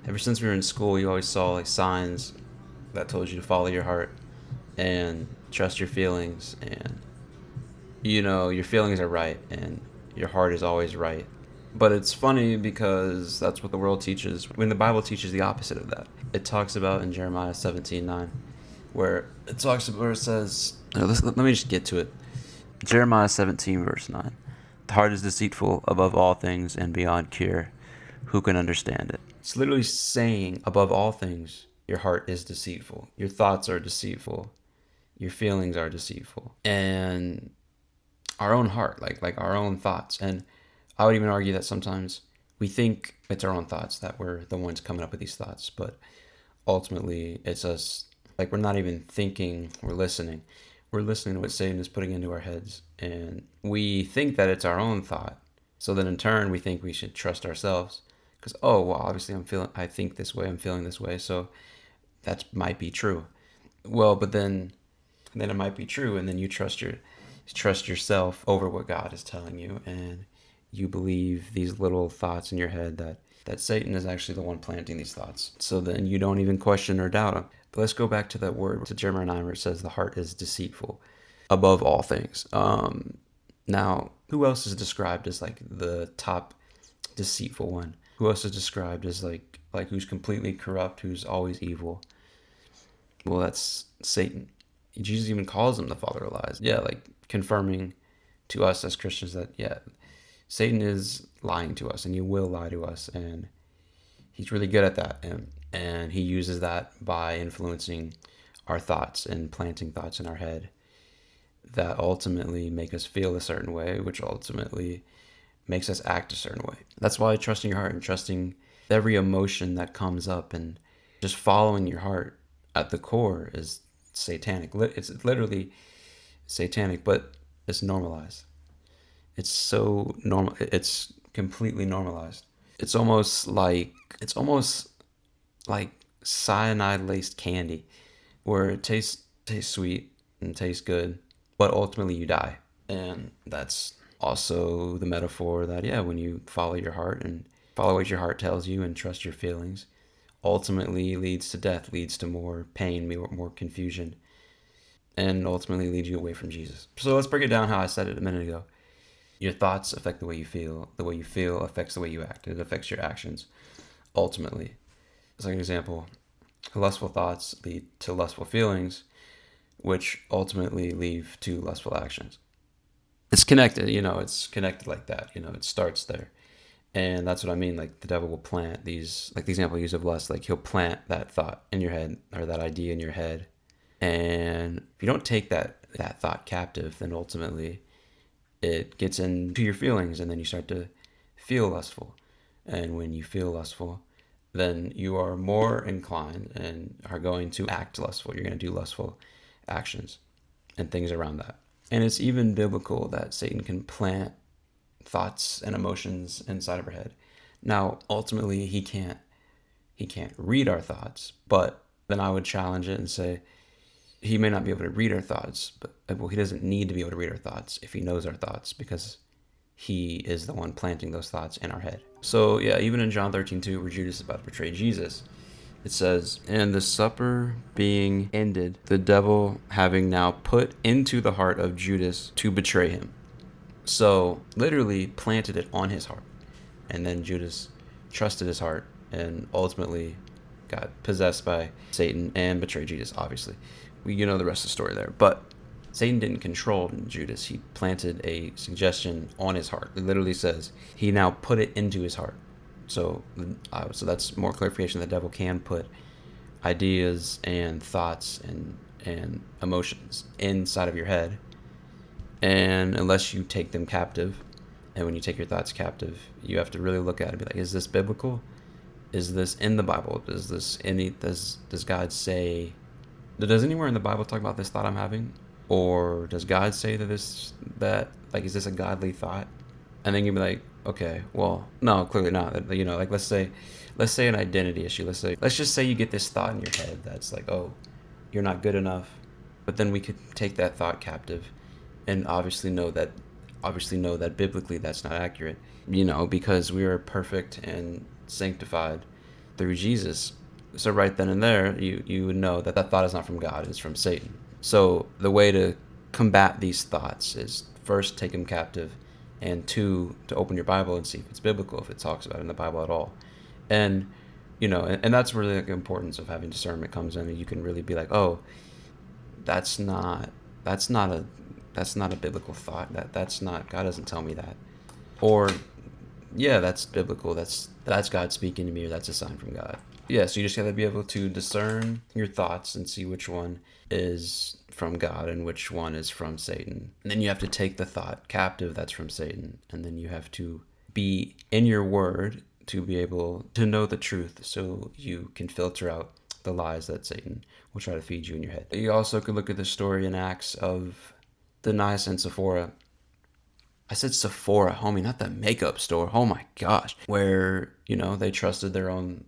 Ever since we were in school, you always saw like signs that told you to follow your heart and trust your feelings, and your feelings are right and your heart is always right. But it's funny because that's what the world teaches when the Bible teaches the opposite of that. It talks about in Jeremiah 17:9, where it says, let me just get to it. Jeremiah 17, verse 9. The heart is deceitful above all things and beyond cure. Who can understand it? It's literally saying, above all things, your heart is deceitful. Your thoughts are deceitful. Your feelings are deceitful. And our own heart, like our own thoughts. And I would even argue that sometimes we think it's our own thoughts, that we're the ones coming up with these thoughts, but ultimately it's us. Like, we're not even thinking, we're listening to what Satan is putting into our heads, and we think that it's our own thought. So then in turn we think we should trust ourselves because, oh well, obviously I think this way, I'm feeling this way, so that might be true. Well, but then it might be true, and then you trust yourself over what God is telling you, and you believe these little thoughts in your head that Satan is actually the one planting these thoughts. So then you don't even question or doubt him. But let's go back to that word, to Jeremiah 9, where it says the heart is deceitful above all things. Now, who else is described as like the top deceitful one? Who else is described as like who's completely corrupt, who's always evil? Well, that's Satan. Jesus even calls him the father of lies. Yeah, like confirming to us as Christians that, yeah, Satan is lying to us and he will lie to us, and he's really good at that, and he uses that by influencing our thoughts and planting thoughts in our head that ultimately make us feel a certain way, which ultimately makes us act a certain way. That's why trusting your heart and trusting every emotion that comes up and just following your heart at the core is satanic. It's literally satanic, but it's normalized. It's so normal. It's completely normalized. It's almost like it's almost like cyanide laced candy, where it tastes sweet and tastes good, but ultimately you die. And that's also the metaphor that, yeah, when you follow your heart and follow what your heart tells you and trust your feelings, ultimately leads to death, leads to more pain, more confusion, and ultimately leads you away from Jesus. So let's break it down how I said it a minute ago. Your thoughts affect the way you feel. The way you feel affects the way you act. It affects your actions, ultimately. As like an example, lustful thoughts lead to lustful feelings, which ultimately lead to lustful actions. It's connected, it's connected like that. It starts there. And that's what I mean. Like, the devil will plant these, like the example I use of lust, like he'll plant that thought in your head, or that idea in your head. And if you don't take that thought captive, then ultimately it gets into your feelings, and then you start to feel lustful. And when you feel lustful, then you are more inclined and are going to act lustful. You're going to do lustful actions and things around that. And it's even biblical that Satan can plant thoughts and emotions inside of our head. Now, ultimately, he can't read our thoughts, but then I would challenge it and say he may not be able to read our thoughts, but well, he doesn't need to be able to read our thoughts if he knows our thoughts, because he is the one planting those thoughts in our head. So yeah, even in John 13:2, where Judas is about to betray Jesus, it says, "And the supper being ended, the devil having now put into the heart of Judas to betray him." So literally planted it on his heart. And then Judas trusted his heart and ultimately got possessed by Satan and betrayed Jesus, obviously. The rest of the story there. But Satan didn't control Judas. He planted a suggestion on his heart. It literally says he now put it into his heart. So that's more clarification. The devil can put ideas and thoughts and emotions inside of your head, and unless you take them captive, and when you take your thoughts captive, you have to really look at it and be like, is this biblical? Is this in the Bible? Does God say, does anywhere in the Bible talk about this thought I'm having? Or does God say is this a godly thought? And then you'd be like, okay, well, no, clearly not. Like, let's say an identity issue. Let's just say you get this thought in your head that's like, oh, you're not good enough. But then we could take that thought captive and obviously know that biblically that's not accurate, because we are perfect and sanctified through Jesus. So right then and there, you would know that that thought is not from God; it's from Satan. So the way to combat these thoughts is first take them captive, and two, to open your Bible and see if it's biblical, if it talks about it in the Bible at all. And and that's where the importance of having discernment comes in, and you can really be like, oh, that's not that's not a that's not a biblical thought. That's not, God doesn't tell me that. Or yeah, that's biblical. That's God speaking to me, or that's a sign from God. Yeah, so you just got to be able to discern your thoughts and see which one is from God and which one is from Satan. And then you have to take the thought captive that's from Satan, and then you have to be in your word to be able to know the truth so you can filter out the lies that Satan will try to feed you in your head. You also could look at the story in Acts of the Ananias and Sapphira. I said Sephora, homie, not the makeup store. Oh my gosh. Where, they trusted their own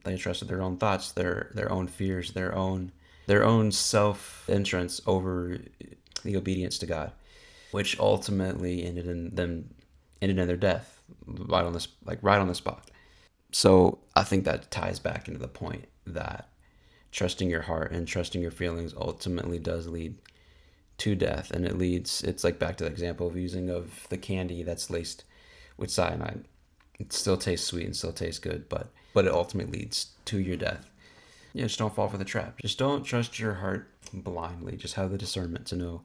thoughts, their own fears, their own self-entrance over the obedience to God, which ultimately ended in their death right on the spot. So I think that ties back into the point that trusting your heart and trusting your feelings ultimately does lead to death, and it's like back to the example of using of the candy that's laced with cyanide. It still tastes sweet and still tastes good, but it ultimately leads to your death. Yeah, just don't fall for the trap. Just don't trust your heart blindly. Just have the discernment to know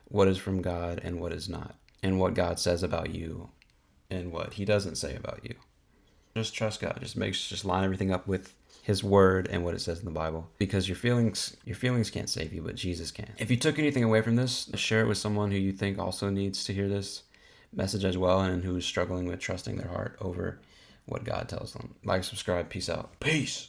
what is from God and what is not, and what God says about you and what he doesn't say about you. Just trust God. Just line everything up with his word and what it says in the Bible, because your feelings can't save you, but Jesus can. If you took anything away from this, share it with someone who you think also needs to hear this message as well, and who is struggling with trusting their heart over what God tells them. Like, subscribe. Peace out. Peace.